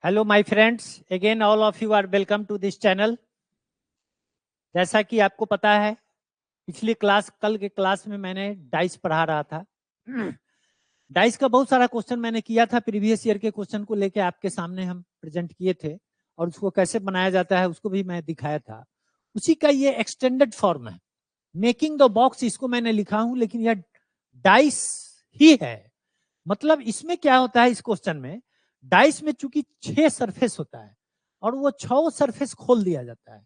Hello my friends, again all of you are welcome to this channel. जैसा कि आपको पता है, पिछली क्लास कल के क्लास में मैंने डाइस पढ़ा रहा था। डाइस का बहुत सारा क्वेश्चन मैंने किया था, प्रीवियस ईयर के क्वेश्चन को लेके आपके सामने हम प्रेजेंट किए थे और उसको कैसे बनाया जाता है उसको भी मैं दिखाया था। उसी का ये एक्सटेंडेड फॉर्म है, मेकिंग द बॉक्स। इसको मैंने लिखा हूं लेकिन यह डाइस ही है। मतलब इसमें क्या होता है, इस क्वेश्चन में डाइस में चूंकि 6 सरफेस होता है और वो 6 सरफेस खोल दिया जाता है।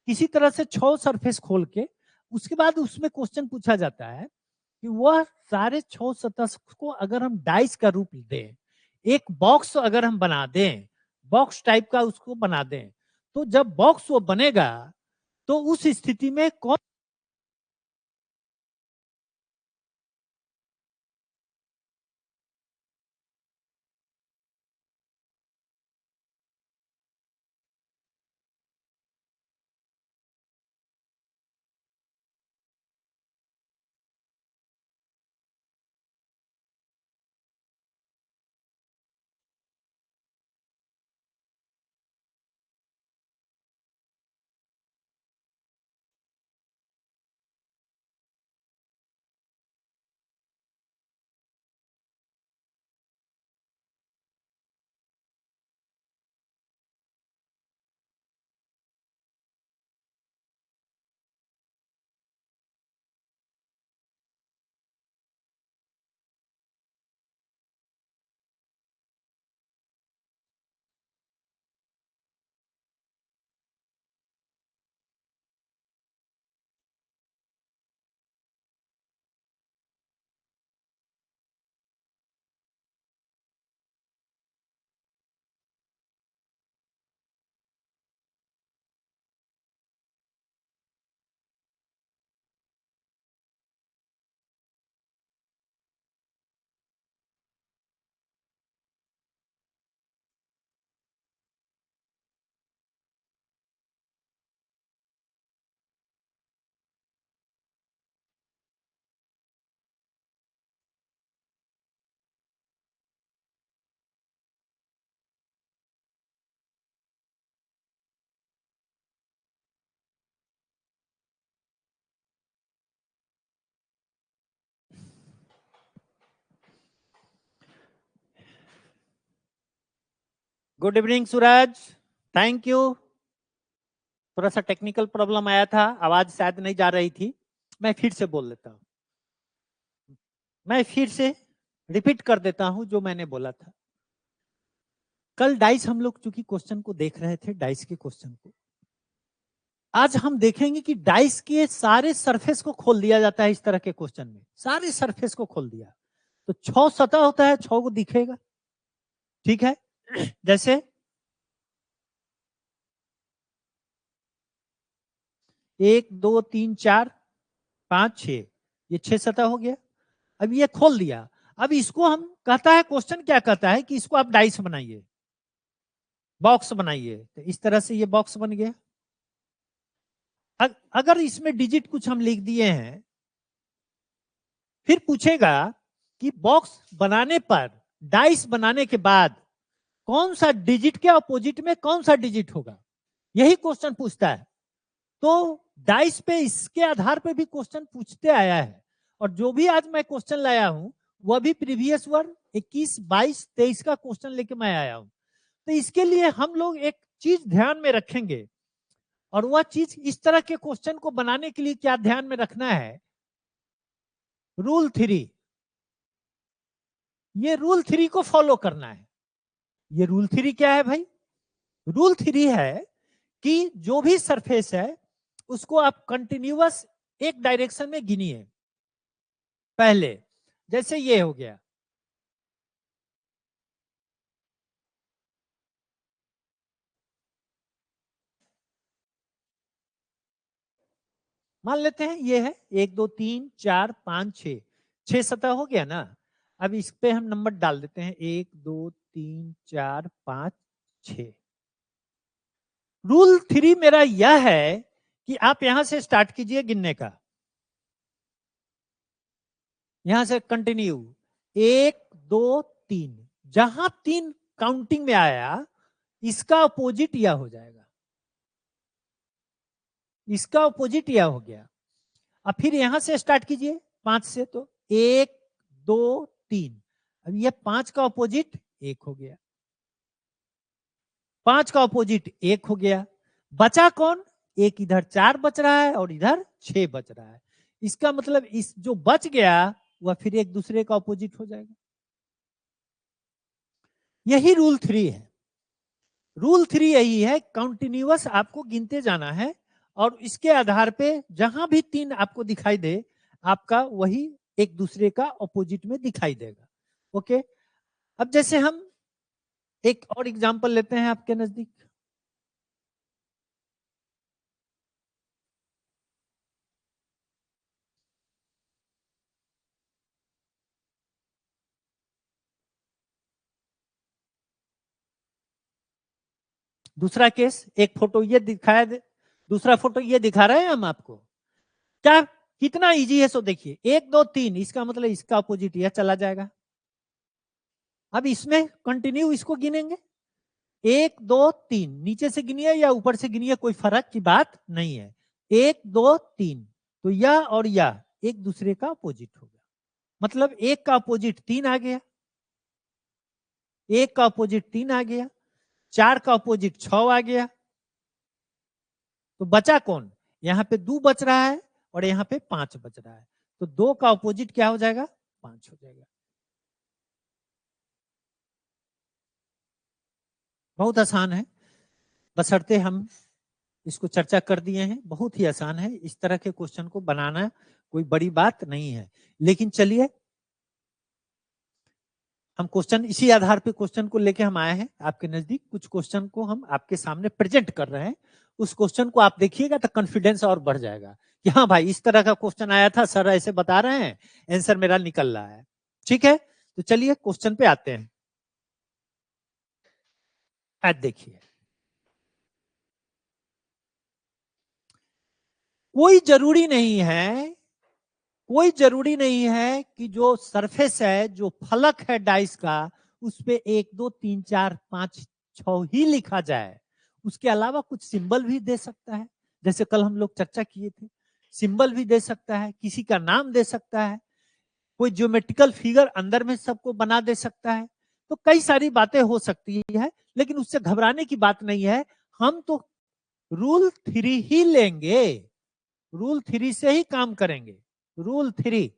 किसी तरह से 6 सरफेस खोल के उसके बाद उसमें क्वेश्चन पूछा जाता है कि वह सारे 6 सतह को अगर हम डाइस का रूप दें, एक बॉक्स अगर हम बना दें, बॉक्स टाइप का उसको बना दें, तो जब बॉक्स वो बनेगा तो उस स्थिति में कौन good evening Suraj, thank you. थोड़ा सा टेक्निकल प्रॉब्लम आया था, आवाज शायद नहीं जा रही थी। मैं फिर से बोल देता हूँ, मैं फिर से रिपीट कर देता हूं जो मैंने बोला था। कल डाइस हम लोग चूंकि क्वेश्चन को देख रहे थे, डाइस के क्वेश्चन को, आज हम देखेंगे कि डाइस के सारे सरफेस को खोल दिया जाता है। इस तरह के क्वेश्चन में सारे सरफेस को खोल दिया तो 6 सतह होता है, 6 को दिखेगा। ठीक है, जैसे 1 2 3 4 5 6, ये 6 सतह हो गया। अब ये खोल दिया, अब इसको हम कहता है, क्वेश्चन क्या कहता है कि इसको आप डाइस बनाइए, बॉक्स बनाइए। तो इस तरह से ये बॉक्स बन गया। अगर इसमें डिजिट कुछ हम लिख दिए हैं, फिर पूछेगा कि बॉक्स बनाने पर, डाइस बनाने के बाद कौन सा डिजिट के अपोजिट में कौन सा डिजिट होगा, यही क्वेश्चन पूछता है। तो डाइस पे इसके आधार पे भी क्वेश्चन पूछते आया है। और जो भी आज मैं क्वेश्चन लाया हूं वह भी प्रीवियस ईयर 21 22 23 का क्वेश्चन लेके मैं आया हूं। तो इसके लिए हम लोग एक चीज ध्यान में रखेंगे, और वह चीज इस तरह के क्वेश्चन को बनाने के लिए क्या ध्यान में रखना है, रूल 3। ये रूल 3 को फॉलो करना है। ये रूल 3 क्या है भाई? रूल 3 है कि जो भी सरफेस है उसको आप कंटिन्यूअस एक डायरेक्शन में गिनिए। पहले जैसे ये हो गया, मान लेते हैं ये है 1 2 3 4 5 6, 6 सतह हो गया ना। अब इस पे हम नंबर डाल देते हैं 1 2 3 4 5 6। रूल 3 मेरा यह है कि आप यहां से स्टार्ट कीजिए गिनने का, यहां से कंटिन्यू 1 2 3। जहां 3 काउंटिंग में आया इसका अपोजिट यह हो जाएगा, इसका अपोजिट यह हो गया। अब फिर यहां से स्टार्ट कीजिए 5 से, तो 1 2 3, अब ये 5 का अपोजिट 1 हो गया, 5 का अपोजिट 1 हो गया, बचा कौन? एक इधर 4 बच रहा है और इधर 6 बच रहा है। इसका मतलब इस जो बच गया वह फिर एक दूसरे का अपोजिट हो जाएगा। यही रूल 3 है। रूल 3 यही है, कंटिन्यूअस आपको गिनते जाना है और इसके आधार पे जहां भी 3 आपको दिखाई दे आपका वही एक दूसरे का अपोजिट में दिखाई देगा। ओके, अब जैसे हम एक और एग्जांपल लेते हैं आपके नजदीक। दूसरा केस, एक फोटो ये दिखाया दे, दूसरा फोटो ये दिखा रहे हैं हम आपको। क्या कितना इजी है, सो देखिए 1 2 3, इसका मतलब इसका अपोजिट यह चला जाएगा। अब इसमें कंटिन्यू इसको गिनेंगे, 1 2 3, नीचे से गिनिए या ऊपर से गिनिए कोई फर्क की बात नहीं है। 1 2 3, तो यह और यह एक दूसरे का अपोजिट हो गया, मतलब एक का अपोजिट 3 आ गया, एक का अपोजिट 3 आ गया, 4 का अपोजिट 6 आ गया, तो बचा कौन? यहां पे 2 बच रहा है और यहां पे 5 बच रहा है, तो 2 का अपोजिट क्या हो जाएगा? 5 हो जाएगा। बहुत आसान है, बशर्ते हम इसको चर्चा कर दिए हैं, बहुत ही आसान है। इस तरह के क्वेश्चन को बनाना कोई बड़ी बात नहीं है। लेकिन चलिए हम क्वेश्चन इसी आधार पे क्वेश्चन को लेके हम आए हैं आपके नजदीक, कुछ क्वेश्चन को हम आपके सामने प्रेजेंट कर रहे हैं। उस क्वेश्चन को आप देखिएगा तो कॉन्फिडेंस और बढ़ जाएगा कि हाँ भाई इस तरह का क्वेश्चन आया था, सर ऐसे बता रहे हैं, आंसर मेरा निकल रहा है। ठीक है, तो चलिए क्वेश्चन पे आते हैं। आज देखिए, कोई जरूरी नहीं है, कोई जरूरी नहीं है कि जो सरफेस है, जो फलक है डाइस का, उस पे 1 2 3 4 5 6 ही लिखा जाए। उसके अलावा कुछ सिंबल भी दे सकता है, जैसे कल हम लोग चर्चा किए थे, सिंबल भी दे सकता है, किसी का नाम दे सकता है, कोई ज्योमेट्रिकल फिगर अंदर में सबको बना दे सकता है। तो कई सारी बातें हो सकती है, लेकिन उससे घबराने की बात नहीं है। हम तो रूल 3 ही लेंगे, रूल 3 से ही काम करेंगे, रूल 3,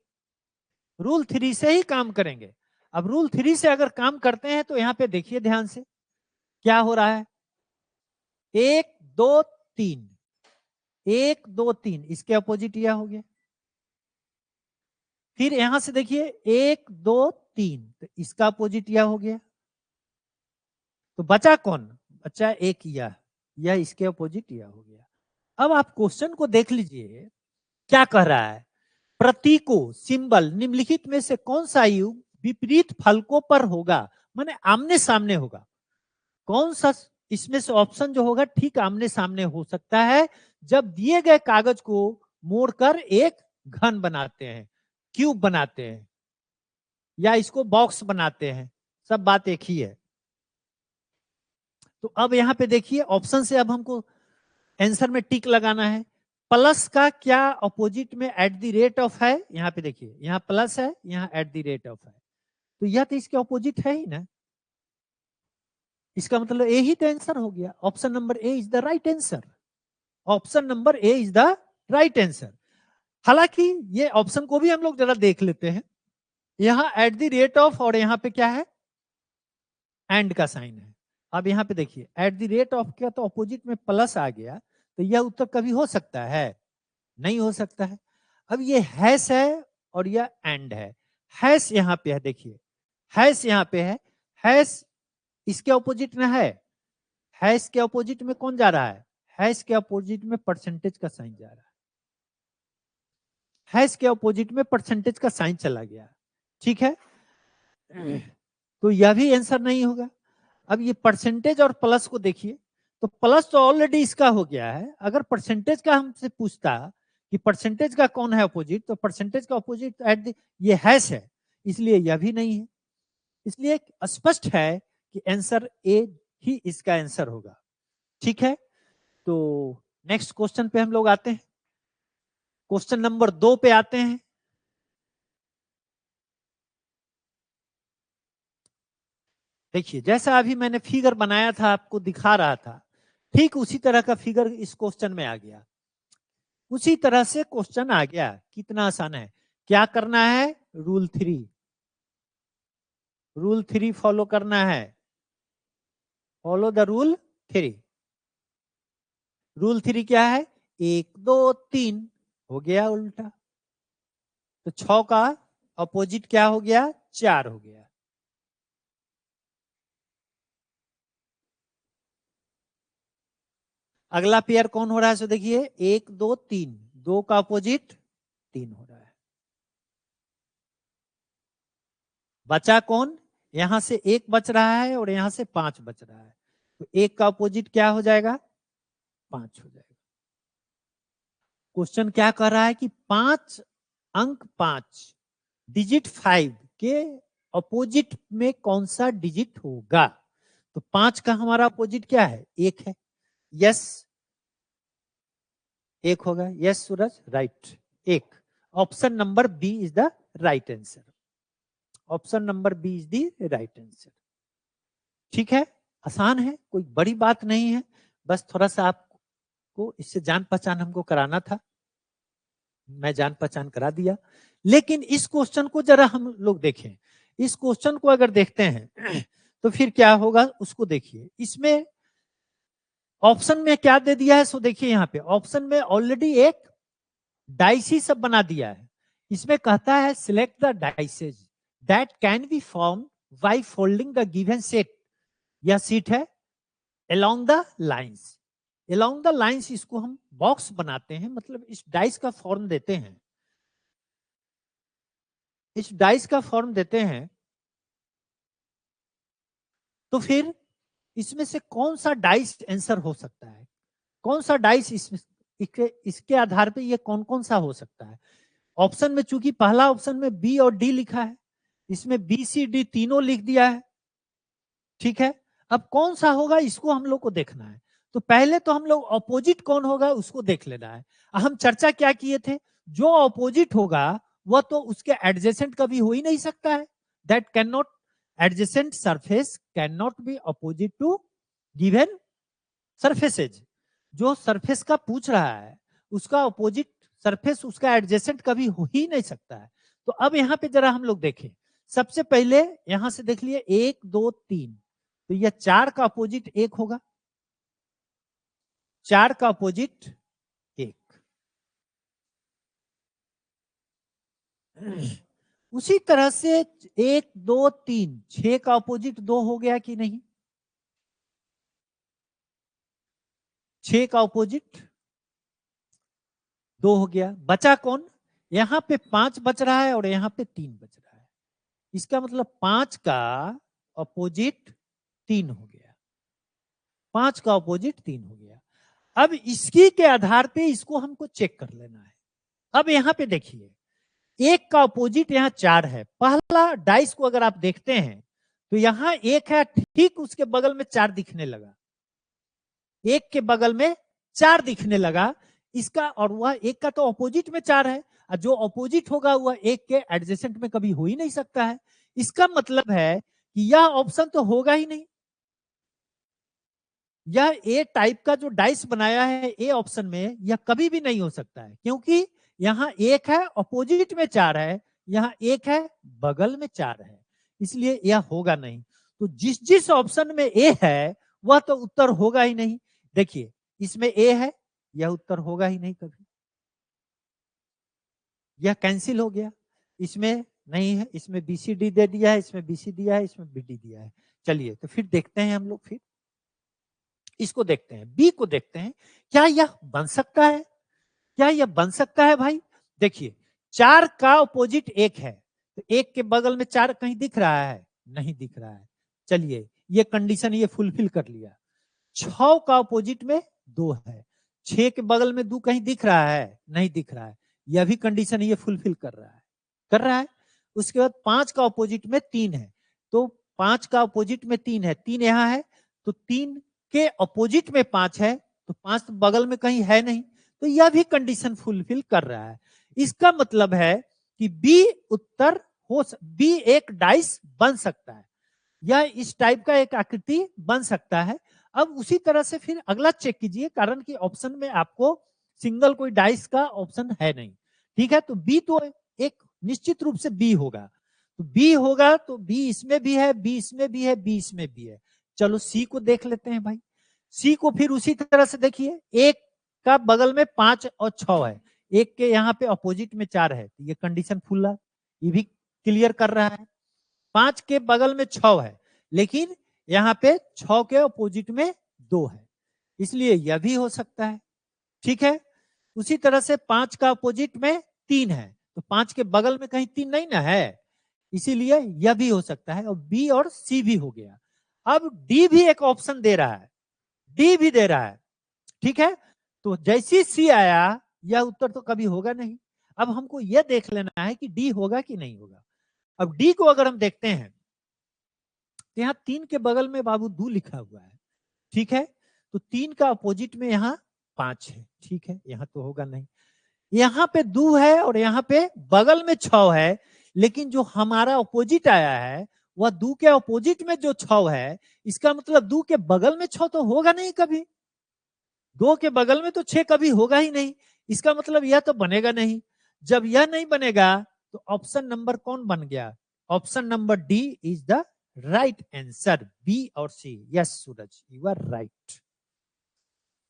रूल 3 से ही काम करेंगे। अब रूल 3 से अगर काम करते हैं तो यहां पे देखिए ध्यान से क्या हो रहा है, 1 2 3, 1 2 3, इसके अपोजिट यह हो गया। फिर यहां से देखिए 1 2 3, तो इसका अपोजिट यह हो गया। तो बचा कौन? बचा एक यह इसके अपोजिट यह हो गया। अब आप क्वेश्चन को देख लीजिए, क्या कह रहा है, प्रतीकों सिंबल निम्नलिखित में से कौन सा युग विपरीत फलकों पर होगा, माने आमने सामने होगा। कौन सा इसमें से ऑप्शन जो होगा ठीक आमने सामने हो सकता है, जब दिए गए कागज को मोड़कर एक घन बनाते हैं, क्यूब बनाते हैं, या इसको बॉक्स बनाते हैं, सब बात एक ही है। तो अब यहां पे देखिए ऑप्शन से अब हमको आंसर में टिक लगाना है। प्लस का क्या अपोजिट में एट द रेट ऑफ है, यहाँ पे देखिए, यहाँ प्लस है, यहाँ एट द रेट ऑफ है, तो यह तो इसके अपोजिट है ही ना। इसका मतलब ए ही तो आंसर हो गया। Option number A is the right answer, option number A is the right answer. हालांकि ये ऑप्शन को भी हम लोग जरा देख लेते हैं। यहाँ एट द रेट ऑफ और यहाँ पे क्या है, एंड का साइन है। अब यहाँ पे देखिए एट द रेट ऑफ क्या, तो अपोजिट में प्लस आ गया, तो यह उत्तर कभी हो सकता है? नहीं हो सकता है। अब ये हैश है और यह एंड है, हैश यहाँ पे है, देखिए हैश यहाँ पे है, हैश इसके अपोजिट में है, हैश के अपोजिट में कौन जा रहा है, हैश के अपोजिट में परसेंटेज का साइन जा रहा है, हैश के अपोजिट में परसेंटेज का साइन चला गया। ठीक है, तो यह भी आंसर नहीं होगा। अब ये परसेंटेज और प्लस को देखिए, तो प्लस तो ऑलरेडी इसका हो गया है। अगर परसेंटेज का हमसे पूछता कि परसेंटेज का कौन है अपोजिट, तो परसेंटेज का अपोजिट एट ये हैश है, इसलिए यह भी नहीं है। इसलिए स्पष्ट है कि आंसर ए ही इसका आंसर होगा। ठीक है, तो नेक्स्ट क्वेश्चन पे हम लोग आते हैं। क्वेश्चन नंबर 2 पे आते हैं। देखिए, जैसा अभी मैंने फिगर बनाया था, आपको दिखा रहा था, ठीक उसी तरह का फिगर इस क्वेश्चन में आ गया। उसी तरह से क्वेश्चन आ गया। कितना आसान है। क्या करना है? रूल 3 फॉलो करना है। Follow the rule 3। रूल 3 क्या है? 1 2 3 हो गया उल्टा, तो 6 का अपोजिट क्या हो गया? 4 हो गया। अगला पेयर कौन हो रहा है? सो देखिए, 1 2 3, 2 का अपोजिट 3 हो रहा है। बचा कौन? यहां से 1 बच रहा है और यहां से 5 बच रहा है, तो 1 का अपोजिट क्या हो जाएगा? 5 हो जाएगा। क्वेश्चन क्या कर रहा है कि 5 डिजिट 5 के अपोजिट में कौन सा डिजिट होगा? तो 5 का हमारा अपोजिट क्या है? 1 है। यस, 1 होगा। Yes Suraj, right, 1। Option number B is the right answer. Option number B is the right answer. ठीक है, आसान है, कोई बड़ी बात नहीं है, बस थोड़ा सा आपको इससे जान पहचान हमको कराना था, मैं जान पहचान करा दिया। लेकिन इस क्वेश्चन को जरा हम लोग देखें। इस क्वेश्चन को अगर देखते हैं तो फिर क्या होगा उसको देखिए। इसमें ऑप्शन में क्या दे दिया है? सो देखिए, यहाँ पे ऑप्शन में ऑलरेडी एक डाइस ही सब बना दिया है। इसमें कहता है select the डाइसेज that can be form by folding the given set. यह सीट है along the lines. Along the lines इसको हम बॉक्स बनाते हैं, मतलब इस डाइस का फॉर्म देते हैं। इस डाइस का फॉर्म देते हैं, तो फिर इसमें से कौन सा डाइस आंसर हो सकता है? कौन सा डाइस इसके आधार पे ये कौन कौन सा हो सकता है? ऑप्शन में चूंकि पहला ऑप्शन में बी और डी लिखा है, इसमें बी सी डी तीनों लिख दिया है। ठीक है, अब कौन सा होगा इसको हम लोग को देखना है। तो पहले तो हम लोग अपोजिट कौन होगा उसको देख लेना है। हम चर्चा क्या किए थे? जो अपोजिट होगा वह तो उसके एडजेसेंट कभी हो ही नहीं सकता है। That can not, adjacent surface can not be opposite to given surfaces. जो सरफेस का पूछ रहा है उसका अपोजिट सरफेस, उसका एडजेसेंट कभी हो ही नहीं सकता है। तो अब यहाँ पे जरा हम लोग देखें। सबसे पहले यहां से देख लिए 1 2 3, तो यह 4 का अपोजिट 1 होगा। 4 का अपोजिट 1। उसी तरह से 1 2 3, 6 का अपोजिट 2 हो गया कि नहीं? 6 का अपोजिट 2 हो गया। बचा कौन? यहां पे 5 बच रहा है और यहां पे 3 बच रहा है। इसका मतलब 5 का अपोजिट 3 हो गया। 5 का अपोजिट 3 हो गया। अब इसकी के आधार पे इसको हमको चेक कर लेना है। अब यहां पे देखिए, 1 का अपोजिट यहां 4 है। पहला डाइस को अगर आप देखते हैं तो यहां 1 है, ठीक उसके बगल में 4 दिखने लगा। 1 के बगल में 4 दिखने लगा इसका, और वह 1 का तो अपोजिट में 4 है, और जो अपोजिट होगा वह 1 के एडजेसेंट में कभी हो ही नहीं सकता है। इसका मतलब है कि यह ऑप्शन तो होगा ही नहीं। यह ए टाइप का जो डाइस बनाया है ए ऑप्शन में, यह कभी भी नहीं हो सकता है, क्योंकि यहां 1 है, अपोजिट में 4 है, यहां 1 है, बगल में 4 है, इसलिए यह होगा नहीं। तो जिस जिस ऑप्शन में ए है वह तो उत्तर होगा ही नहीं। देखिए, इसमें ए है, यह उत्तर होगा ही नहीं कभी, यह कैंसिल हो गया। इसमें नहीं है, इसमें बी सी डी दे दिया है, इसमें बी सी दिया है, इसमें बी डी दिया है। चलिए, तो फिर देखते हैं हम लोग, फिर इसको देखते हैं, बी को देखते हैं। क्या यह बन सकता है? क्या यह बन सकता है भाई? देखिए, 4 का अपोजिट 1 है, तो 1 के बगल में 4 कहीं दिख रहा है? नहीं दिख रहा है। चलिए, ये कंडीशन ये फुलफिल कर लिया। 6 का अपोजिट में 2 है, 6 के बगल में 2 कहीं दिख रहा है? नहीं दिख रहा है। यह भी कंडीशन ये फुलफिल कर रहा है, कर रहा है। उसके बाद 5 का अपोजिट में 3 है, तो 5 का अपोजिट में 3 है, 3 यहां है, तो 3 के अपोजिट में 5 है, तो 5 तो बगल में कहीं है नहीं, तो यह भी कंडीशन फुलफिल कर रहा है। इसका मतलब है कि बी उत्तर बी एक डाइस बन सकता है, या इस टाइप का एक आकृति बन सकता है। अब उसी तरह से फिर अगला चेक कीजिए, कारण कि ऑप्शन में आपको सिंगल कोई डाइस का ऑप्शन है नहीं, ठीक है। तो बी तो एक निश्चित रूप से बी होगा, तो बी होगा, तो बी इसमें भी है, बी इसमें भी है, बी इसमें भी है। चलो सी को देख लेते हैं भाई। सी को फिर उसी तरह से देखिए, एक का बगल में 5 और 6 है, एक के यहाँ पे अपोजिट में 4 है, तो ये कंडीशन फुल है, ये भी क्लियर कर रहा है। 5 के बगल में 6 है, लेकिन यहाँ पे 6 के अपोजिट में 2 है, इसलिए यह भी हो सकता है, ठीक है। उसी तरह से 5 का अपोजिट में 3 है, तो 5 के बगल में कहीं 3 नहीं ना है, इसीलिए यह भी हो सकता है, और बी और सी भी हो गया। अब डी भी एक ऑप्शन दे रहा है, डी भी दे रहा है, ठीक है। तो जैसी सी आया, यह उत्तर तो कभी होगा नहीं। अब हमको यह देख लेना है कि डी होगा कि नहीं होगा। अब डी को अगर हम देखते हैं, तो यहाँ 3 के बगल में बाबू 2 लिखा हुआ है, ठीक है। तो 3 का अपोजिट में यहाँ 5 है, ठीक है, यहाँ तो होगा नहीं। यहाँ पे 2 है और यहाँ पे बगल में 6 है, लेकिन जो हमारा अपोजिट आया है वह 2 के अपोजिट में जो 6 है, इसका मतलब 2 के बगल में 6 तो होगा नहीं कभी, 2 के बगल में तो 6 कभी होगा ही नहीं, इसका मतलब यह तो बनेगा नहीं। जब यह नहीं बनेगा तो ऑप्शन नंबर कौन बन गया? Option number D is the right answer, B और C. Yes Suraj, you are right,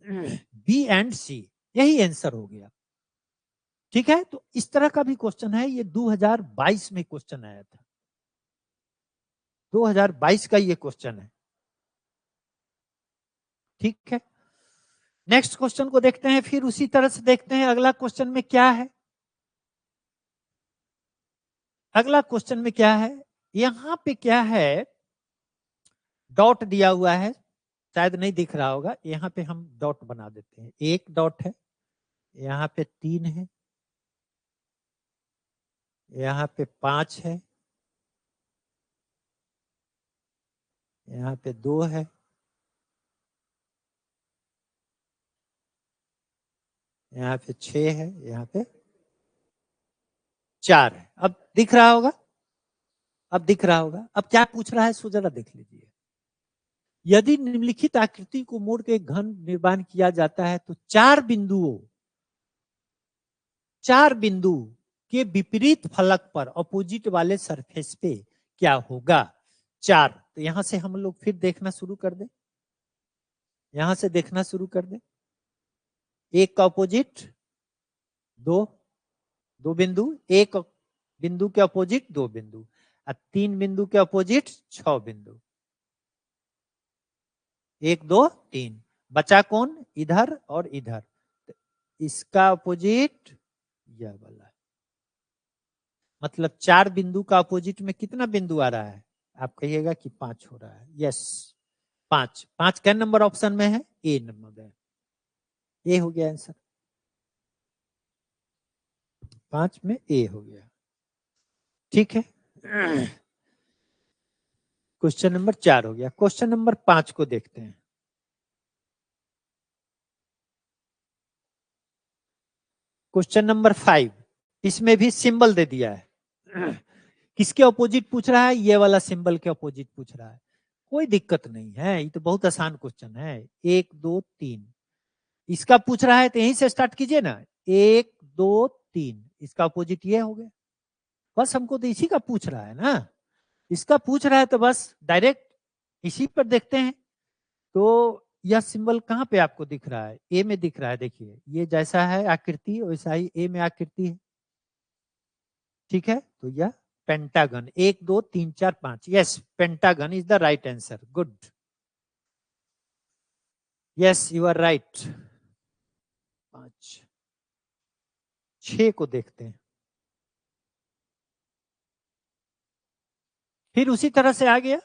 B and C, यही आंसर हो गया, ठीक है। तो इस तरह का भी क्वेश्चन है, ये 2022 में क्वेश्चन आया था, 2022 का ये क्वेश्चन है, ठीक है। नेक्स्ट क्वेश्चन को देखते हैं, फिर उसी तरह से देखते हैं अगला क्वेश्चन में क्या है। अगला क्वेश्चन में क्या है, यहां पे क्या है, डॉट दिया हुआ है, शायद नहीं दिख रहा होगा, यहां पे हम डॉट बना देते हैं। एक डॉट है, यहाँ पे 3 है, यहाँ पे 5 है, यहाँ पे 2 है, यहाँ पे 6 है, यहाँ पे 4 है। अब दिख रहा होगा, अब दिख रहा होगा। अब क्या पूछ रहा है सो जरा देख लीजिए। यदि निम्नलिखित आकृति को मोड़ के घन निर्माण किया जाता है तो 4 बिंदु के विपरीत फलक पर अपोजिट वाले सरफेस पे क्या होगा? 4। तो यहां से हम लोग फिर देखना शुरू कर दें, यहां से देखना शुरू कर दें। एक का अपोजिट 2 बिंदु, एक बिंदु के अपोजिट 2 बिंदु, और 3 बिंदु के अपोजिट 6 बिंदु, 1 2 3, बचा कौन? इधर और इधर। तो इसका अपोजिट यह वाला, मतलब 4 बिंदु का अपोजिट में कितना बिंदु आ रहा है? आप कहिएगा कि 5 हो रहा है। यस, 5। 5 क्या नंबर ऑप्शन में है? ए नंबर में, ए हो गया आंसर, 5 में ए हो गया, ठीक है। क्वेश्चन नंबर 4 हो गया। क्वेश्चन नंबर 5 को देखते हैं। क्वेश्चन नंबर 5, इसमें भी सिंबल दे दिया है। किसके अपोजिट पूछ रहा है? ये वाला सिंबल के अपोजिट पूछ रहा है। कोई दिक्कत नहीं है, ये तो बहुत आसान क्वेश्चन है। 1 2 3 इसका पूछ रहा है, तो यहीं से स्टार्ट कीजिए ना। 1 2 3 इसका अपोजिट ये हो गया। बस हमको तो इसी का पूछ रहा है ना, इसका पूछ रहा है, तो बस डायरेक्ट इसी पर देखते हैं। तो यह सिंबल कहाँ पे आपको दिख रहा है? ए में दिख रहा है। देखिए ये जैसा है आकृति वैसा ही ए में आकृति है, ठीक है। तो यह pentagon, 1 2 3 4 5, yes, pentagon is the right answer. Good, yes you are right. 5 6 को देखते हैं, फिर उसी तरह से आ गया।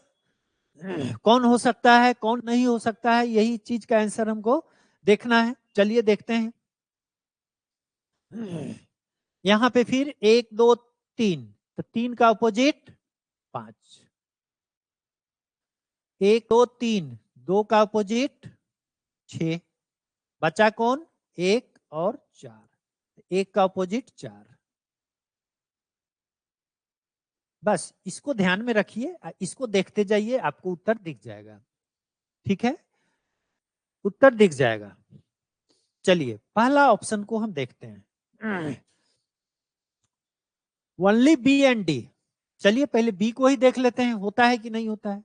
कौन हो सकता है, कौन नहीं हो सकता है, यही चीज का आंसर हमको देखना है। चलिए देखते हैं। यहां पे फिर 1 2 3, तो 3 का अपोजिट 5, 1 2 3 2 का अपोजिट 6, बचा कौन 1 और 4, 1 का अपोजिट 4। बस इसको ध्यान में रखिए, इसको देखते जाइए, आपको उत्तर दिख जाएगा। ठीक है, उत्तर दिख जाएगा। चलिए पहला ऑप्शन को हम देखते हैं, ओनली बी एंड डी। चलिए पहले बी को ही देख लेते हैं, होता है कि नहीं होता है।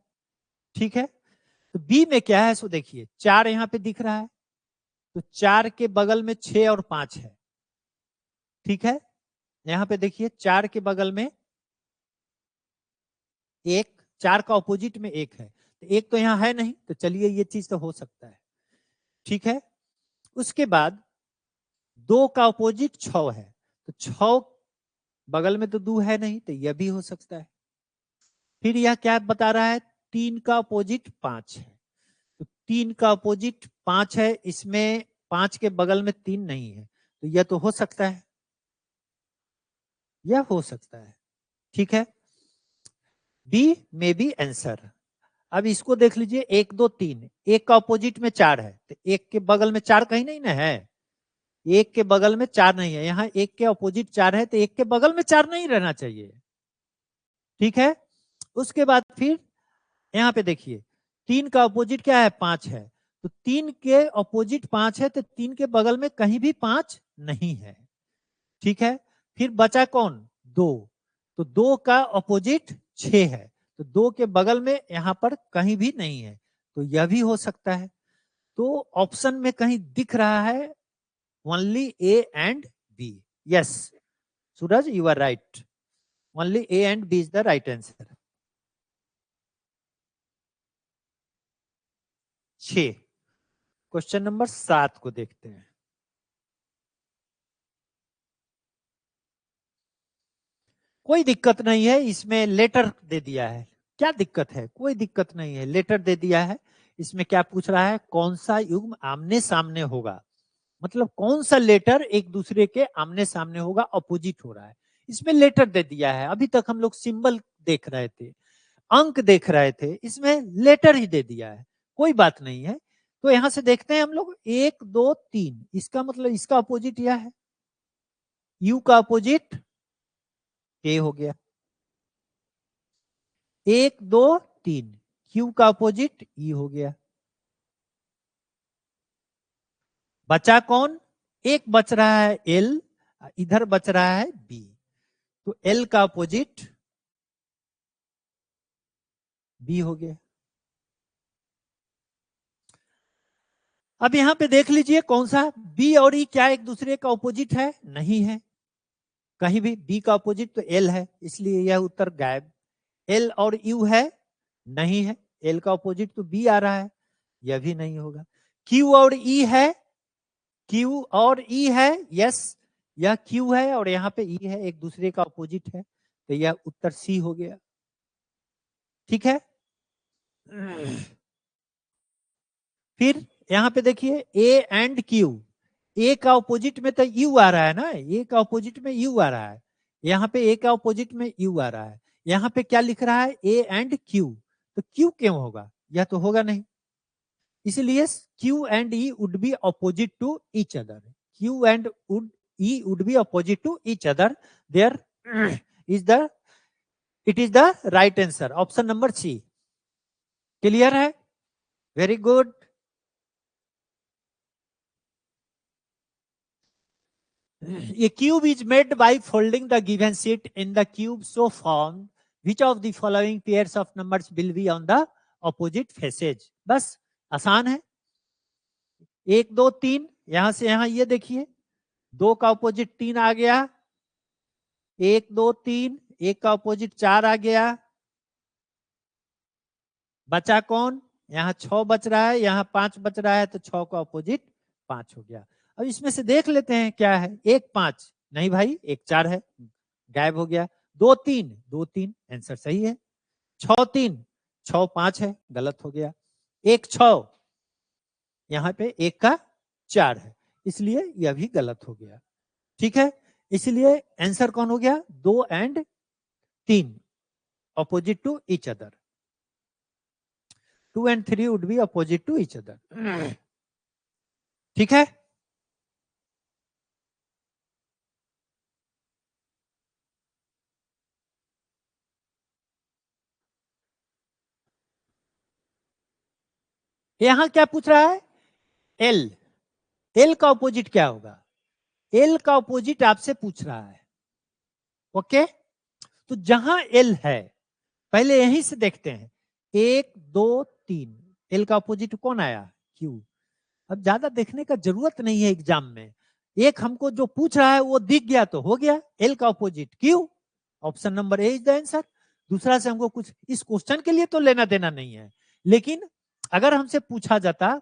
ठीक है, तो बी में क्या है सो देखिए, 4 यहां पे दिख रहा है, तो 4 के बगल में 6 और 5 है। ठीक है, यहां पे देखिए 4 के बगल में 1, 4 का ऑपोजिट में 1 है, तो 1 तो यहां है नहीं, तो चलिए ये चीज तो हो सकता है। ठीक है, उसके बाद 2 का ऑपोजिट 6 है, तो 6 बगल में तो 2 है नहीं, तो यह भी हो सकता है। फिर यह क्या बता रहा है, 3 का अपोजिट 5 है, तो 3 का अपोजिट 5 है, इसमें 5 के बगल में 3 नहीं है, तो यह तो हो सकता है, यह हो सकता है। ठीक है, बी में बी आंसर। अब इसको देख लीजिए, 1 2 3, 1 का अपोजिट में 4 है, तो 1 के बगल में 4 कहीं नहीं ना है, 1 के बगल में 4 नहीं है, यहाँ 1 के अपोजिट 4 है, तो 1 के बगल में 4 नहीं रहना चाहिए। ठीक है, उसके बाद फिर यहाँ पे देखिए 3 का अपोजिट क्या है, 5 है, तो 3 के अपोजिट 5 है, तो 3 के बगल में कहीं भी 5 नहीं है। ठीक है, फिर बचा कौन 2, तो 2 का अपोजिट 6 है, तो 2 के बगल में यहाँ पर कहीं भी नहीं है, तो यह भी हो सकता है। तो ऑप्शन में कहीं दिख रहा है only A and B. Yes Suraj, you are right, only A and B is the right answer. 6, question number 7 को देखते हैं। कोई दिक्कत नहीं है, इसमें लेटर दे दिया है, क्या दिक्कत है, कोई दिक्कत नहीं है, लेटर दे दिया है। इसमें क्या पूछ रहा है, कौन सा युग्म आमने सामने होगा, मतलब कौन सा लेटर एक दूसरे के आमने सामने होगा, अपोजिट हो रहा है। इसमें लेटर दे दिया है, अभी तक हम लोग सिंबल देख रहे थे, अंक देख रहे थे, इसमें लेटर ही दे दिया है, कोई बात नहीं है। तो यहां से देखते हैं हम लोग 1 2 3, इसका मतलब इसका अपोजिट यह है, यू का अपोजिट ए हो गया, 1 2 3, क्यू का अपोजिट ई हो गया। बचा कौन, एक बच रहा है एल, इधर बच रहा है बी, तो एल का अपोजिट बी हो गया। अब यहां पे देख लीजिए कौन सा, बी और ई क्या एक दूसरे का अपोजिट है, नहीं है कहीं भी, बी का अपोजिट तो एल है, इसलिए यह उत्तर गायब। एल और यू है, नहीं है, एल का अपोजिट तो बी आ रहा है, यह भी नहीं होगा। क्यू और ई है, क्यू और ई है, यस यह क्यू है और यहाँ पे ई है, एक दूसरे का अपोजिट है, तो यह उत्तर सी हो गया। ठीक है, फिर यहाँ पे देखिए ए एंड क्यू, ए का अपोजिट में तो यू आ रहा है ना, ए का अपोजिट में यू आ रहा है, यहाँ पे ए का अपोजिट में यू आ रहा है, यहाँ पे क्या लिख रहा है, ए एंड क्यू, तो क्यू क्यों होगा, यह तो होगा नहीं, इसलिए Q and E would be opposite to each other, Q and would E would be opposite to each other, there is the, it is the right answer, option number C. Clear है, very good. A cube is made by folding the given sheet in the cube so formed. Which of the following pairs of numbers will be on the opposite faces? बस आसान है, 1 2 3, यहां से यहां ये देखिए 2 का अपोजिट 3 आ गया, 1 2 3, 1 का अपोजिट 4 आ गया, बचा कौन, यहाँ 6 बच रहा है, यहाँ 5 बच रहा है, तो 6 का अपोजिट 5 हो गया। अब इसमें से देख लेते हैं क्या है, 1 5 नहीं भाई, 1 4 है, गायब हो गया, 2 3 2 3 आंसर सही है, 6 3 6 5 है, गलत हो गया, 1 6 यहाँ पे 1 का 4 है, इसलिए यह भी गलत हो गया। ठीक है, इसलिए आंसर कौन हो गया, 2 and 3 opposite to each other. 2 and 3 would be opposite to each other. ठीक है? यहां क्या पूछ रहा है? एल। एल का ऑपोजिट क्या होगा? एल का ऑपोजिट आपसे पूछ रहा है। ओके, तो जहां एल है पहले यहीं से देखते हैं। 1 2 3, एल का ऑपोजिट कौन आया? क्यू। अब ज्यादा देखने का जरूरत नहीं है एग्जाम में, एक हमको जो पूछ रहा है वो दिख गया तो हो गया, एल का opposite Q, option number A is the answer. दूसरा से हमको कुछ इस क्वेश्चन के लिए तो लेना देना नहीं है, लेकिन अगर हमसे पूछा जाता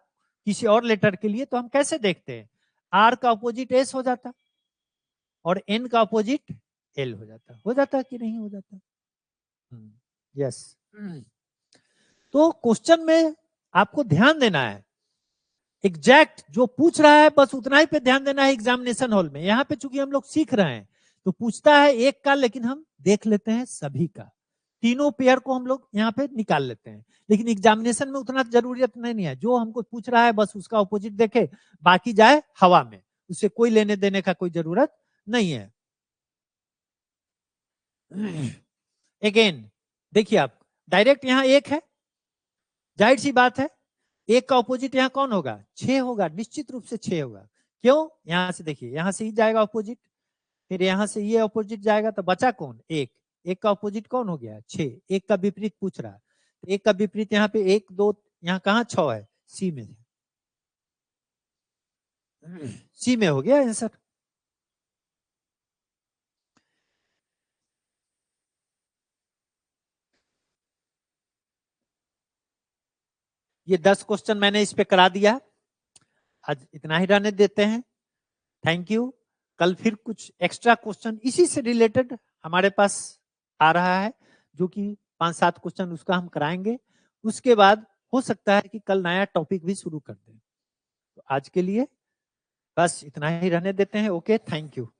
किसी और लेटर के लिए तो हम कैसे देखते हैं? आर का ऑपोजिट एस हो जाता और एन का ऑपोजिट एल हो जाता कि नहीं हो जाता? यस। तो क्वेश्चन में आपको ध्यान देना है, एग्जैक्ट जो पूछ रहा है बस उतना ही पे ध्यान देना है एग्जामिनेशन हॉल में। यहाँ पे चूंकि हम लोग सीख रहे हैं तो पूछता है एक का, लेकिन हम देख लेते हैं सभी का, तीनों पेयर को हम लोग यहाँ पे निकाल लेते हैं। लेकिन एग्जामिनेशन में उतना जरूरत नहीं है, जो हमको पूछ रहा है बस उसका ऑपोजिट देखे, बाकी जाए हवा में, उससे कोई लेने देने का कोई जरूरत नहीं है। अगेन देखिए, आप डायरेक्ट यहाँ एक है, जाहिर सी बात है एक का ऑपोजिट यहाँ कौन होगा? 6 होगा, निश्चित रूप से 6 होगा। क्यों? यहां से देखिए, यहां से ही जाएगा ऑपोजिट, फिर यहां से ये ऑपोजिट जाएगा, तो बचा कौन? एक। एक का ऑपोजिट कौन हो गया? 6। एक का विपरीत पूछ रहा है, तो एक का विपरीत यहाँ पे 1 2, यहाँ कहाँ 6 है? सी में। सी में हो गया आंसर। ये 10 क्वेश्चन मैंने इस पे करा दिया, आज इतना ही रहने देते हैं। Thank you. कल फिर कुछ एक्स्ट्रा क्वेश्चन इसी से रिलेटेड हमारे पास आ रहा है, जो कि 5-7 क्वेश्चन उसका हम कराएंगे। उसके बाद हो सकता है कि कल नया टॉपिक भी शुरू कर दें। तो आज के लिए बस इतना ही रहने देते हैं। Okay, thank you.